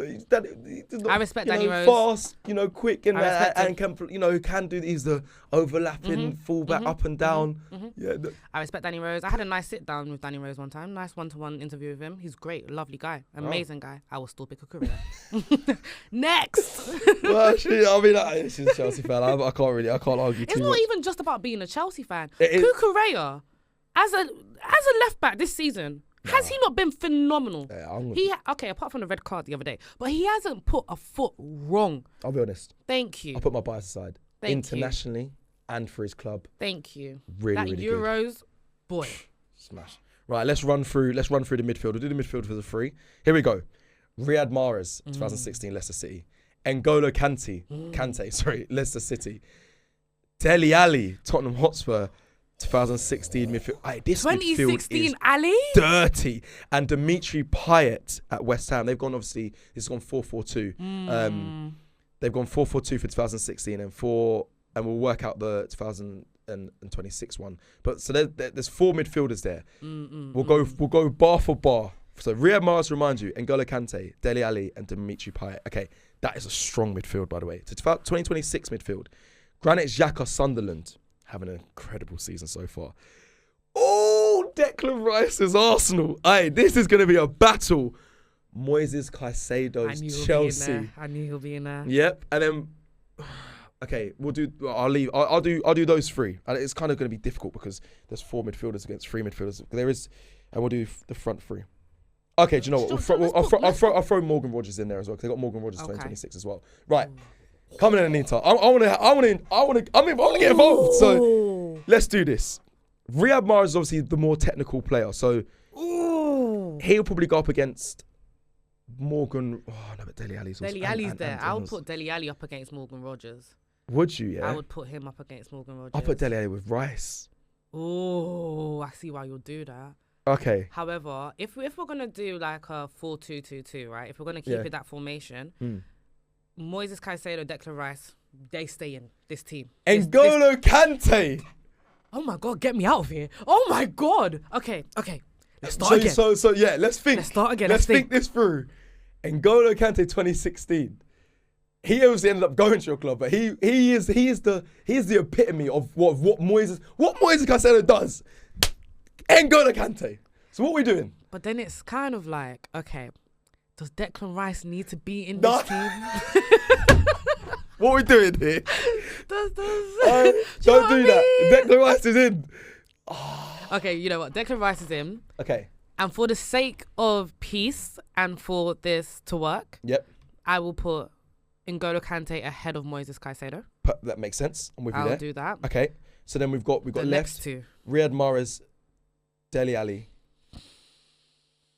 I respect Danny Rose. Fast, quick, and can, can do these the overlapping fullback up and down. Yeah, I respect Danny Rose. I had a nice sit down with Danny Rose one time. Nice one-to-one interview with him. He's great, lovely guy, amazing guy. I will still pick a career. Next. Well, actually, I mean, she's a Chelsea fan. I can't argue too much. It's not even just about being a Chelsea fan. Cucurella, as a left back this season, has he not been phenomenal? Yeah, apart from the red card the other day, but he hasn't put a foot wrong. I'll be honest. Thank you. I'll put my bias aside. Internationally and for his club. Thank you. Really Euros, good. Boy. Smash. Right, let's run through the midfield. We'll do the midfield for the free. Here we go. Riyad Mahrez, 2016 Leicester City. N'Golo Kante, Leicester City. Dele Alli, Tottenham Hotspur. 2016 midfield. This 2016 midfield Ali? Dirty. And Dimitri Payet at West Ham. They've gone, obviously, this has gone 4-4-2. They've gone 4-4-2 for 2016 and we'll work out the 2026 one. But so there's four midfielders there. We'll go bar for bar. So Riyad Mahrez, remind you, N'Golo Kante, Dele Alli, and Dimitri Payet. Okay, that is a strong midfield, by the way. To 2026 midfield. Granit Xhaka, Sunderland. Having an incredible season so far. Oh, Declan Rice's Arsenal. This is going to be a battle. Moises Caicedo's Chelsea. I knew he'll be in there. Yep. And then, okay, I'll do those three. And it's kind of going to be difficult because there's four midfielders against three midfielders. And we'll do the front three. Okay, do you know what? I'll throw Morgan Rogers in there as well because they got Morgan Rogers 2026 as well. Right. Come in, Anita. I want to get involved. So let's do this. Riyad Mahrez is obviously the more technical player, so he'll probably go up against Morgan. Oh no, but Dele Alli's there. I would put Dele Alli up against Morgan Rogers. Would you? Yeah. I would put him up against Morgan Rogers. I'll put Dele Alli with Rice. Oh, I see why you'll do that. Okay. However, if we're gonna do like a 4-2-2-2, right? If we're gonna keep it that formation. Moises Caicedo, Declan Rice, they stay in this team. N'Golo Kante. Oh my God, get me out of here. Oh my God. Okay. Let's start again. So let's think. Let's start again. Let's think this through. N'Golo Kante 2016. He obviously ended up going to your club, but he is the epitome of what Moises Caicedo does. N'Golo Kante. So what are we doing? But then it's kind of like, okay, does Declan Rice need to be in this team? What are we doing here? Don't do that. Declan Rice is in. Okay, you know what? Declan Rice is in. Okay. And for the sake of peace and for this to work, I will put N'Golo Kante ahead of Moises Caicedo. That makes sense. I'm with you there. I'll do that. Okay. So then we've got the left next two. Riyad Mahrez, Dele Alli,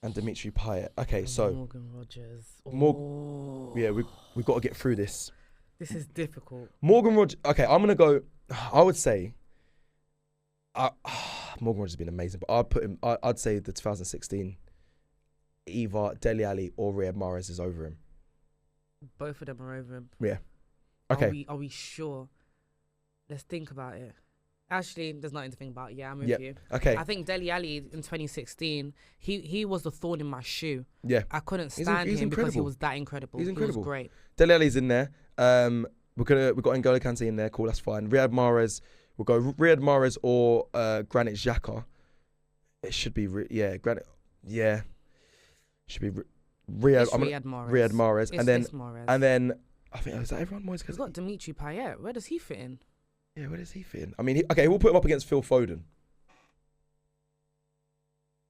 and Dimitri Payet. Okay, so Morgan Rogers. we've got to get through this. This is difficult. Morgan Rogers. Okay, I'm gonna go. I would say Morgan Rogers has been amazing, but I'd put him. I'd say the 2016 either Dele Alli or Riyad Mahrez is over him. Both of them are over him. Yeah. Okay. Are we sure? Let's think about it. Actually, there's nothing to think about. Yeah, I'm with you. Okay. I think Dele Alli in 2016, he was the thorn in my shoe. Yeah. I couldn't stand him because he was that incredible. He's incredible. He was great. Dele Alli's in there. We've got N'Golo Kante in there. Cool, that's fine. Riyad Mahrez. We'll go Riyad Mahrez or Granit Xhaka. It should be Granit. Yeah. Should be Riyad. Riyad Mahrez. Riyad Mahrez. Mahrez. And then I think is that everyone? Moise. He's got Dimitri Payet. Where does he fit in? Yeah, where does he fit in? I mean, we'll put him up against Phil Foden.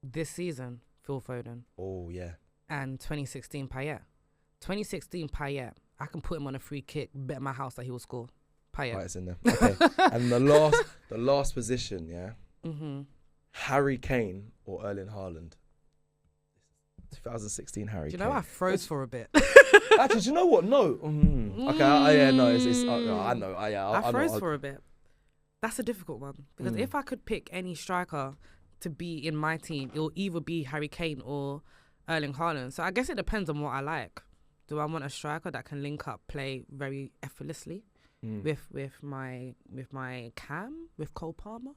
This season, Phil Foden. Oh, yeah. And 2016 Payet. 2016 Payet. I can put him on a free kick, bet my house that he will score. Payet's in there. Okay. And the last position, yeah? Mm-hmm. Harry Kane or Erling Haaland? 2016 Harry Kane. Do you know, I froze for a bit. Actually, do you know what? No. Okay, no, it's I know. I froze for a bit. That's a difficult one. Because if I could pick any striker to be in my team, it will either be Harry Kane or Erling Haaland. So I guess it depends on what I like. Do I want a striker that can link up play very effortlessly with my Cam, with Cole Palmer?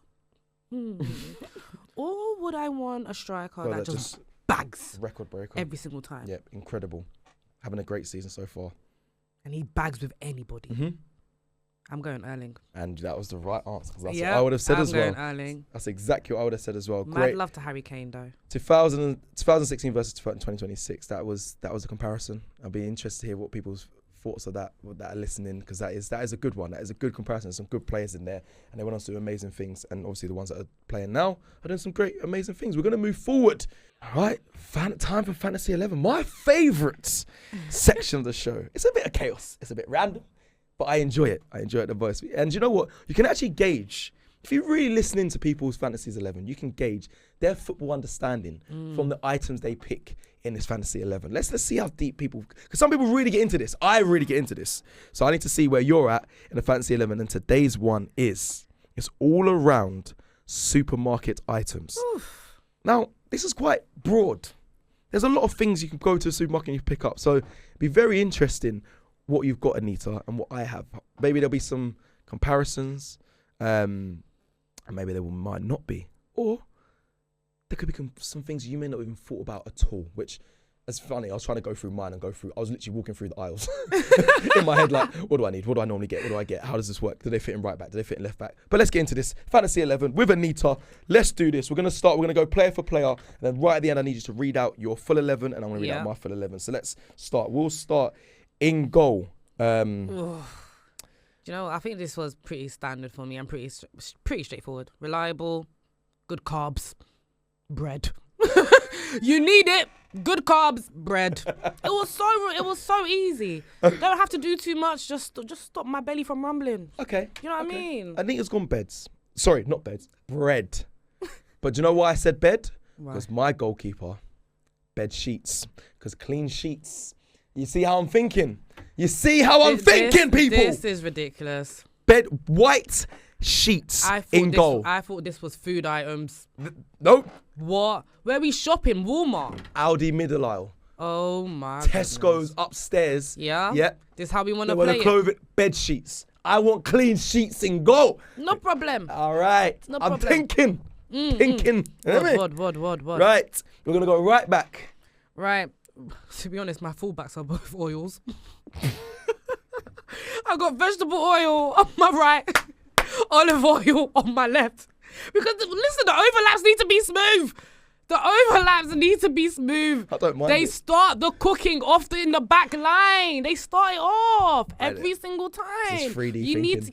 Or would I want a striker that just bags record breaker every single time? Yep, incredible. Having a great season so far. And he bags with anybody. Mm-hmm. I'm going Erling. And that was the right answer. That's what I would have said as well. I'm going Erling. That's exactly what I would have said as well. Mad Great. love to Harry Kane though. 2016 versus 2026. That was a comparison. I'd be interested to hear what people's thoughts of that are listening, because that is a good one. That is a good comparison. There's some good players in there, and they went on to do amazing things. And obviously the ones that are playing now are doing some great, amazing things. We're going to move forward. All right, time for Fantasy 11. My favourite section of the show. It's a bit of chaos. It's a bit random, but I enjoy it. I enjoy it the most. And you know what? You can actually gauge, if you really listen into people's Fantasies 11, you can gauge their football understanding from the items they pick in this Fantasy 11. Let's see how deep people, because some people really get into this. I really get into this. So I need to see where you're at in the Fantasy 11. And today's one it's all around supermarket items. Oof. Now, this is quite broad. There's a lot of things you can go to a supermarket and you pick up. So it'd be very interesting what you've got, Anita, and what I have. Maybe there'll be some comparisons, and maybe there might not be. Or there could be some things you may not even thought about at all, which is funny. I was trying to go through mine I was literally walking through the aisles in my head, like, what do I need? What do I normally get? What do I get? How does this work? Do they fit in right back? Do they fit in left back? But let's get into this. Fantasy 11 with Anita. Let's do this. We're going to go player for player. And then right at the end, I need you to read out your full 11, and I'm going to read out my full 11. So let's start. We'll start in goal. Do you know, I think this was pretty standard for me. I'm pretty straightforward. Reliable, good carbs, bread. You need it. Good carbs, bread. It was so easy. Don't have to do too much. Just stop my belly from rumbling. Okay. You know what I mean? Anita's gone beds. Sorry, not beds. Bread. But do you know why I said bed? Because my goalkeeper, bed sheets. Because clean sheets. You see how I'm thinking? You see how I'm thinking, people? This is ridiculous. Bed white sheets in goal. I thought this was food items. Nope. What? Where are we shopping? Walmart? Aldi middle aisle. Oh my Tesco's goodness. Upstairs. Yeah? Yep. This is how we want to play it. Bed sheets. I want clean sheets in goal. No problem. All right. No I'm problem. thinking. Word. Right. We're going to go right back. Right. To be honest, my fullbacks are both oils. I've got vegetable oil on my right, olive oil on my left. Because listen, the overlaps need to be smooth. I don't mind. They start the cooking off in the back line. They start it off every single time. This is 3D you thinking. need to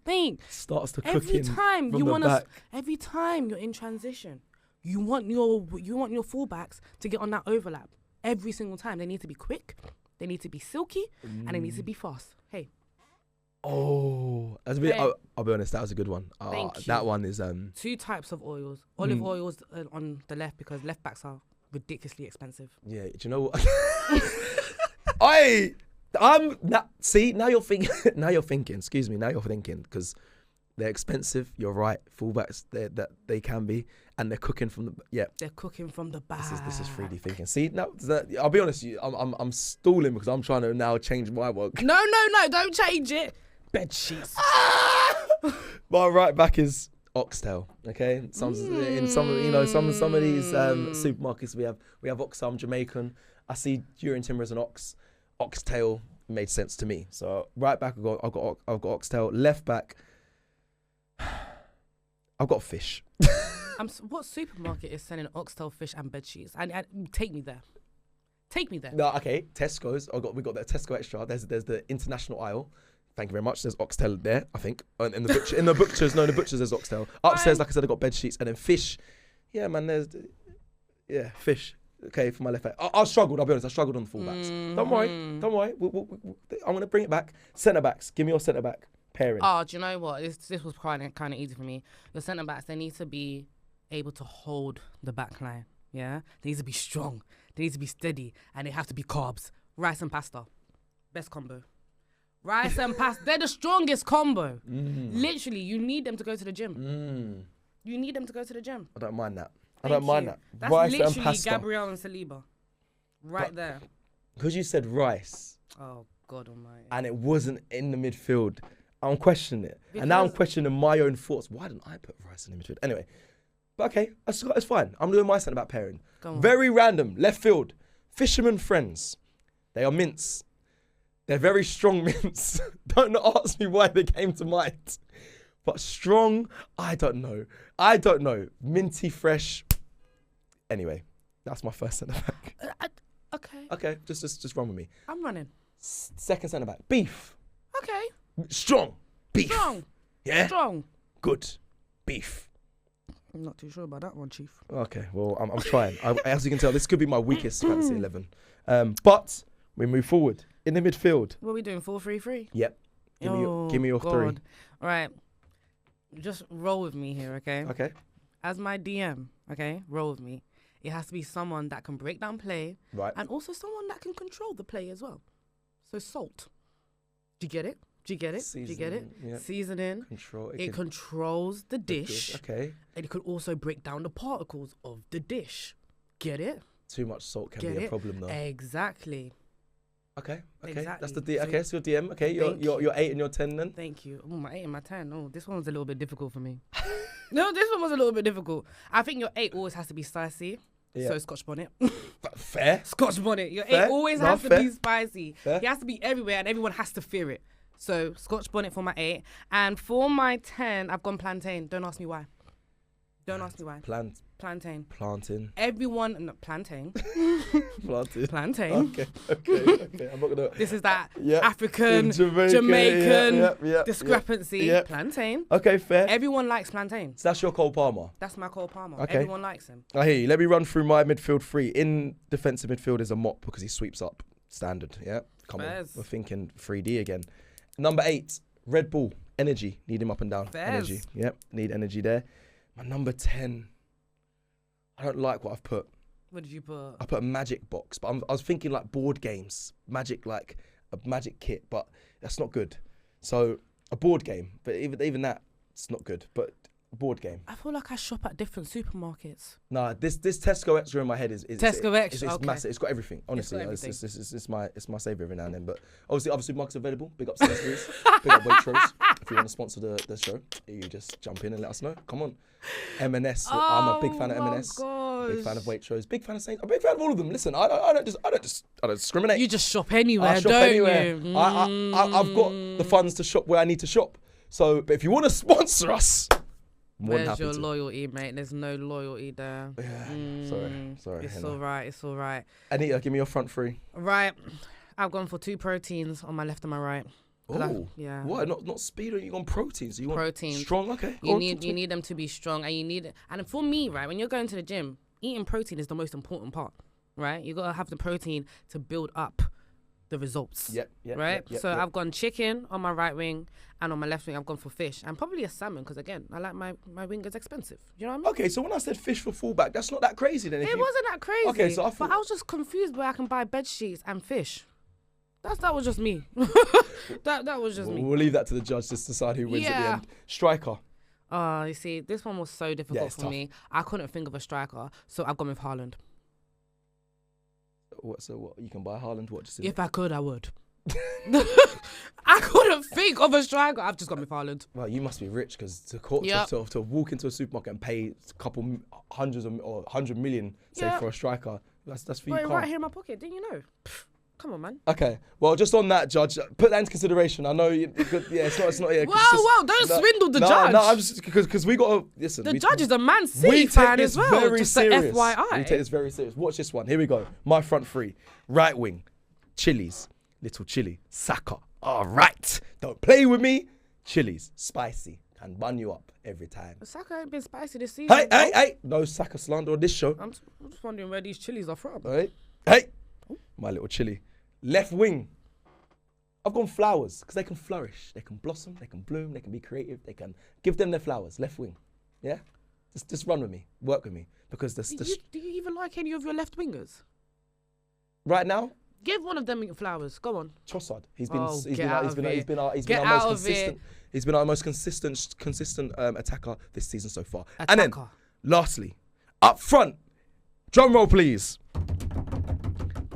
think. Starts the Every cooking time from you the want back. every time you're in transition, you want your fullbacks to get on that overlap. Every single time, they need to be quick, they need to be silky, and they need to be fast. Hey. Oh, I'll be honest, that was a good one. That one is 2 types of oils. Olive oils on the left because left backs are ridiculously expensive. Yeah, do you know what? Now you're thinking. Excuse me. Now you're thinking because they're expensive. You're right. Fullbacks, they can be, and they're cooking from the They're cooking from the back. This is 3D thinking. See, now I'll be honest. I'm stalling because I'm trying to now change my work. No, don't change it. Bed sheets. My right back is oxtail. Okay, in some of these supermarkets we have ox. I'm Jamaican. I see Durian timber as an ox. Oxtail made sense to me. So right back I've got oxtail. Left back I've got fish. What supermarket is selling oxtail, fish, and bed sheets? And take me there. No, okay. Tesco's. We got that Tesco extra. There's the international aisle. Thank you very much. There's oxtail there, I think. And in the butchers, there's oxtail. Upstairs, like I said, I got bed sheets and then fish. Yeah, man. Fish. Okay, for my left back. I struggled. I'll be honest. I struggled on the fullbacks. Don't worry. I'm gonna bring it back. Centre backs. Give me your centre back pairing. Oh, do you know what? This was kind of easy for me. Your centre backs, they need to be able to hold the back line. Yeah, they need to be strong. They need to be steady, and they have to be carbs. Rice and pasta, best combo. Rice and pasta, they're the strongest combo. Literally, you need them to go to the gym. You need them to go to the gym. I don't mind that. That's Rice literally and pasta. Gabrielle and Saliba, there. Because you said rice. Oh God Almighty. And it wasn't in the midfield. I'm questioning it, and now I'm questioning my own thoughts. Why didn't I put rice in the midfield? Anyway, but okay, that's fine. I'm doing my centre back pairing. Very random. Left field, Fisherman Friends. They are mints. They're very strong mints. Don't ask me why they came to mind. But strong, I don't know. Minty fresh. Anyway, that's my first centre back. Okay, just run with me. I'm running. Second centre back, beef. Okay. Strong. Beef. Strong. Yeah? Strong. Good. Beef. I'm not too sure about that one, Chief. Okay, well, I'm trying. As you can tell, this could be my weakest fantasy 11. But we move forward. In the midfield. What are we doing, 4-3-3? Yep. Give me your God. 3. All right. Just roll with me here, okay? Okay. As my DM, okay? Roll with me. It has to be someone that can break down play. Right. And also someone that can control the play as well. So salt. Do you get it? Yeah. Seasoning. It controls the dish. Okay. And it could also break down the particles of the dish. Get it? Too much salt can be a problem though. Exactly. Okay. Exactly. That's the okay. So your DM. Okay, your 8 and your 10 then. Thank you. Oh, my 8 and my 10. Oh, this one was a little bit difficult for me. No, this one was a little bit difficult. I think your 8 always has to be spicy. Yeah. So Scotch bonnet. Fair. Scotch bonnet. Your 8 always has to be spicy. Fair. He has to be everywhere, and everyone has to fear it. So Scotch bonnet for my 8, and for my 10, I've gone plantain. Don't ask me why. Plantain. Everyone, plantain. Plantain. Okay. I'm not gonna. This is that African, Jamaican discrepancy. Plantain. Okay, fair. Everyone likes plantain. So that's your Cole Palmer. That's my Cole Palmer. Okay. Everyone likes him. I hear you. Let me run through my midfield 3. In defensive midfield is a mop because he sweeps up. Standard. Yeah. Come on. We're thinking 3D again. Number 8, Red Bull. Energy. Need him up and down. Energy. Yep. Need energy there. My number 10. I don't like what I've put. What did you put? I put a magic box, but I was thinking like board games. Magic, like a magic kit, but that's not good. So a board game, but even that, it's not good. But a board game. I feel like I shop at different supermarkets. Nah, this Tesco Extra in my head is Tesco Extra. It's massive. It's got everything. Honestly, it's my savior every now and then. But obviously, other supermarkets are available. Big up Sainsbury's. Big up Waitrose. If you want to sponsor the show, you just jump in and let us know. Come on. M&S. I'm a big fan of M&S. Big fan of Waitrose. Big fan of Saints. I'm a big fan of all of them. Listen, I don't discriminate. You just shop anywhere, I shop don't anywhere. you? I've got the funds to shop where I need to shop. So, but if you want to sponsor us, more than Where's happy your to. loyalty, mate? There's no loyalty there. Yeah, sorry. It's Henna. all right. It's all right. Anita, give me your front three. Right. I've gone for 2 proteins on my left and my right. Oh, yeah. What? Not speed, or you want proteins? You want Proteins. strong? Okay. You need them to be strong, and you need. And for me, right, when you're going to the gym, eating protein is the most important part, right? You gotta have the protein to build up the results. Yep. Right. So I've gone chicken on my right wing, and on my left wing I've gone for fish, and probably a salmon, because again, I like my wing is expensive. You know what I mean? Okay, so when I said fish for fullback, that's not that crazy then. It wasn't that crazy. Okay, so but I was just confused where I can buy bed sheets and fish. That was just me. that was just me. We'll leave that to the judge to decide who wins at the end. Striker. You see, this one was so difficult for me. I couldn't think of a striker, so I've gone with Haaland. What? You can buy Haaland? What? If I could, I would. I couldn't think of a striker. I've just gone with Haaland. Well, you must be rich, because to walk into a supermarket and pay a couple hundreds or 100 million, say, for a striker, that's for you. Right here in my pocket, didn't you know? Come on, man. Okay, well, just on that, Judge, put that into consideration. I know, it's not here. Wow, don't swindle the judge. No, I'm just because we got to listen. The judge is a Man City fan as well. Very just serious. a FYI. We take this very serious. Watch this one. Here we go. My front three: right wing, Chili's, little chili, Saka. All right, don't play with me. Chili's, spicy, can bun you up every time. Saka ain't been spicy this season. Hey! No Saka slander on this show. I'm just wondering where these chilies are from. All right. Hey, my little chili. Left wing, I've gone flowers, because they can flourish, they can blossom, they can bloom, they can be creative, they can give them their flowers. Left wing, yeah? Just run with me, work with me, because do you even like any of your left wingers? Right now, give one of them your flowers. Go on. Trossard. He's been our most consistent attacker this season so far. And then, lastly, up front, drum roll please.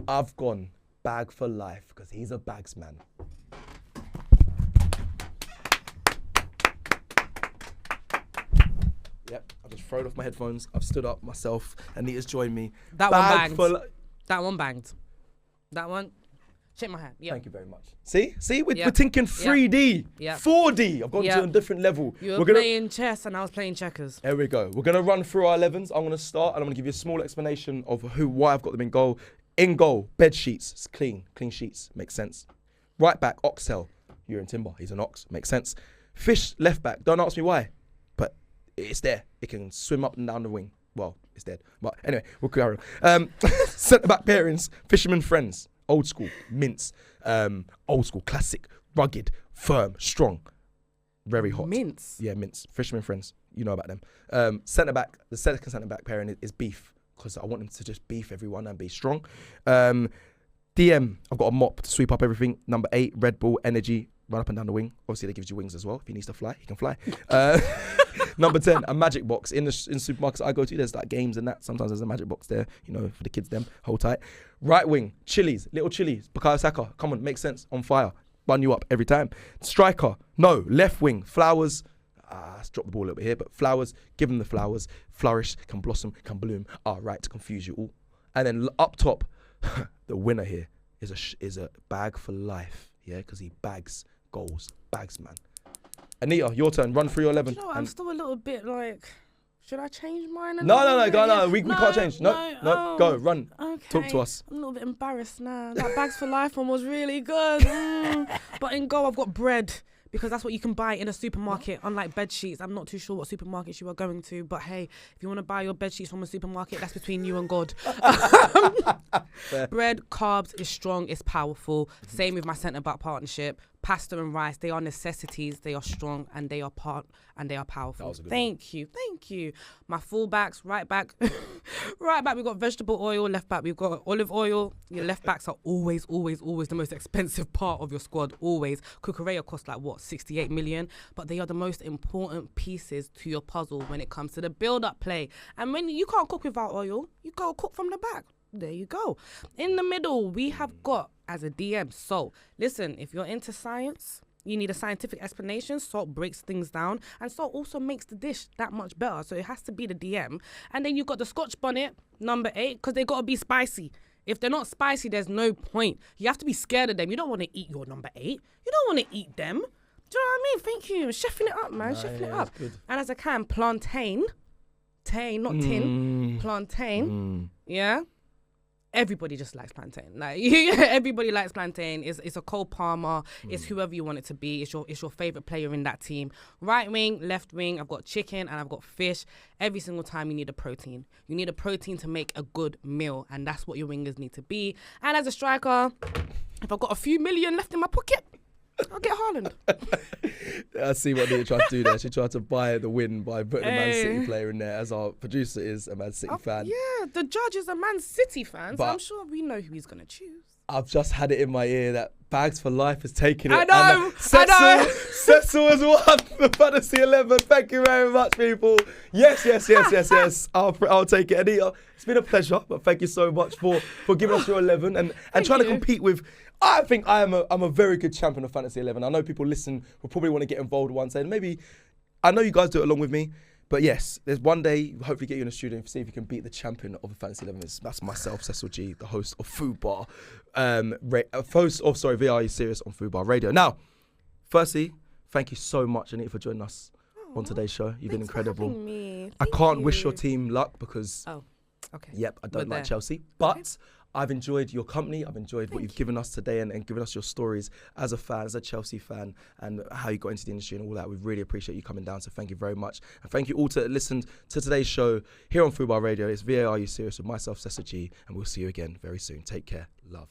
I've gone Bag for life, because he's a bags man. Yep, I've just thrown off my headphones. I've stood up myself. Anita's joined me. That one banged. That one banged. That one. Shake my hand. Yeah. Thank you very much. See, we're thinking 3D, 4D. I've gone to a different level. You were playing chess and I was playing checkers. There we go. We're gonna run through our 11s. I'm gonna start and I'm gonna give you a small explanation of why I've got them in goal. In goal, bed sheets. It's clean sheets. Makes sense. Right back, Oxtail. You're in Timber. He's an ox. Makes sense. Fish, left back. Don't ask me why, but it's there. It can swim up and down the wing. Well, it's dead. But anyway, we'll carry on. Centre back pairings, Fisherman Friends. Old school, mince. Old school, classic, rugged, firm, strong. Very hot. Mince? Yeah, mince. Fisherman Friends. You know about them. Centre back, the second centre back pairing is Beef, because I want him to just beef everyone and be strong. DM, I've got a mop to sweep up everything. Number 8, Red Bull, energy, run up and down the wing. Obviously, that gives you wings as well. If he needs to fly, he can fly. Number 10, a magic box. In supermarkets I go to, there's like games and that. Sometimes there's a magic box there, for the kids, them. Hold tight. Right wing, Chili's, little Chili's. Bukayo Saka, come on, makes sense. On fire. Bun you up every time. Striker, no. Left wing, Flowers. Let's drop the ball a little bit here, but Flowers, give them the flowers. Flourish, can blossom, can bloom. Right to confuse you all. And then up top, the winner here is a bag for life. Yeah, because he bags goals. Bags, man. Anita, your turn. Run through your 11. You know, I'm still a little bit like, should I change mine? No, go. No, we can't change. No, go, run. Okay. Talk to us. I'm a little bit embarrassed now. That Bags for Life one was really good. But in goal, I've got bread, because that's what you can buy in a supermarket, unlike bed sheets. I'm not too sure what supermarkets you are going to, but hey, if you want to buy your bed sheets from a supermarket, that's between you and God. Bread, carbs, is strong, is powerful. Same with my centre-back partnership. Pasta and rice, they are necessities, they are strong, and they are powerful. Thank you. My full-backs, right back, we've got vegetable oil. Left back, we've got olive oil. Your left backs are always the most expensive part of your squad, always. Cucurella costs like, 68 million? But they are the most important pieces to your puzzle when it comes to the build-up play. And when you can't cook without oil, you go cook from the back. There you go. In the middle, we have got, as a DM, so listen, if you're into science, You need a scientific explanation. Salt breaks things down, and salt also makes the dish that much better. So it has to be the DM. And then you've got the Scotch bonnet, number 8, because they got to be spicy. If they're not spicy, there's no point. You have to be scared of them. You don't want to eat your number 8. You don't want to eat them. Do you know what I mean? Thank you. Chefing it up, man. Chefing it up. And as I can, plantain. Not tin. Plantain. Yeah. Everybody just likes plantain. Like everybody likes plantain. It's a Cole Palmer. It's whoever you want it to be. It's your favorite player in that team. Right wing, left wing. I've got chicken and I've got fish. Every single time you need a protein. You need a protein to make a good meal, and that's what your wingers need to be. And as a striker, if I've got a few million left in my pocket, I'll get Haaland. I see what Anita tried to do there. She tried to buy the win by putting a Man City player in there, as our producer is a Man City fan. Yeah, the judge is a Man City fan, so I'm sure we know who he's going to choose. I've just had it in my ear that Bags for Life has taken it. I know. Cecil has won the Fantasy 11. Thank you very much, people. Yes. I'll take it. Anita, it's been a pleasure, but thank you so much for giving us your 11 and trying to compete with. I think I'm a very good champion of Fantasy 11. I know people listen will probably want to get involved one day. Maybe, I know you guys do it along with me, but yes, there's one day, hopefully get you in the studio and see if you can beat the champion of the Fantasy 11. That's myself, Cecil Jee, the host of FUBAR. VAR You Serious on FUBAR Radio. Now, firstly, thank you so much, Anita, for joining us on today's show. You've been incredible. I can't wish your team luck because, I don't like Chelsea, but I've enjoyed your company. I've enjoyed what you've given us today and given us your stories as a fan, as a Chelsea fan, and how you got into the industry and all that. We really appreciate you coming down, so thank you very much. And thank you all to listen to today's show here on FUBAR Radio. It's VAR You Serious with myself, Cecil Jee, and we'll see you again very soon. Take care. Love.